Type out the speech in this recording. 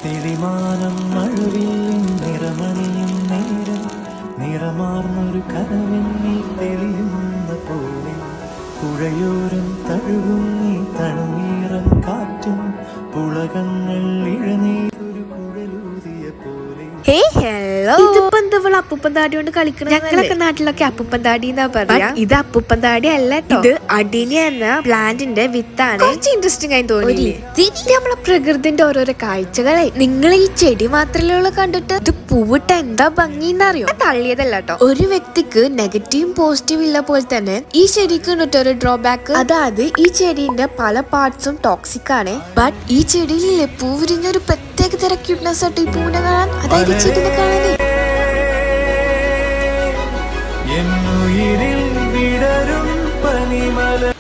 തെളിമാനം മഴവില്ലിൻ നിറമണിയും നേരം നിറമാർന്നൊരു കനവെന്നിൽ തെളിയുന്ന പോലെ പുഴയോരം തഴുകും നീ തണുനീറൻ കാറ്റും പുളകങ്ങൾ ഇഴനീരൊരു കുഴലൂതിയ പോലെ. ഇതിപ്പോ എന്താ അപ്പൂപ്പൻ താടി കൊണ്ട് കളിക്കണം? ഞങ്ങളൊക്കെ നാട്ടിലൊക്കെ അപ്പൂപ്പൻ താടി എന്നാ പറയാ. ഇത് അപ്പൂപ്പൻ താടി അല്ല കേട്ടോ, ഇത് അഡിനിയ എന്ന പ്ലാന്റിന്റെ വിത്താണ്. കുറച്ച് ഇൻട്രസ്റ്റിംഗ് ആയി തോന്നി. നമ്മളെ പ്രകൃതിന്റെ ഓരോരോ കാഴ്ചകളെ നിങ്ങൾ ഈ ചെടി മാത്രമേ കണ്ടിട്ട് ഇത് പൂവിട്ട എന്താ ഭംഗിന്നറിയോ? തള്ളിയതല്ല കേട്ടോ. ഒരു വ്യക്തിക്ക് നെഗറ്റീവും പോസിറ്റീവും ഇല്ല പോലെ തന്നെ ഈ ചെടിക്ക് ഒരു ഡ്രോബാക്ക്, അതായത് ഈ ചെടിന്റെ പല പാർട്സും ടോക്സിക് ആണ്. ബട്ട് ഈ ചെടിയിലെ പൂ വിരിഞ്ഞ ഒരു പ്രത്യേക തരം ക്യൂട്ട്നെസ് ആയിട്ട് ഈ പൂവിനെ കാണാൻ, അതായത് ചെടിനെ കാണാനേ. എന്നുയിരിൽ വിടരും പനിമല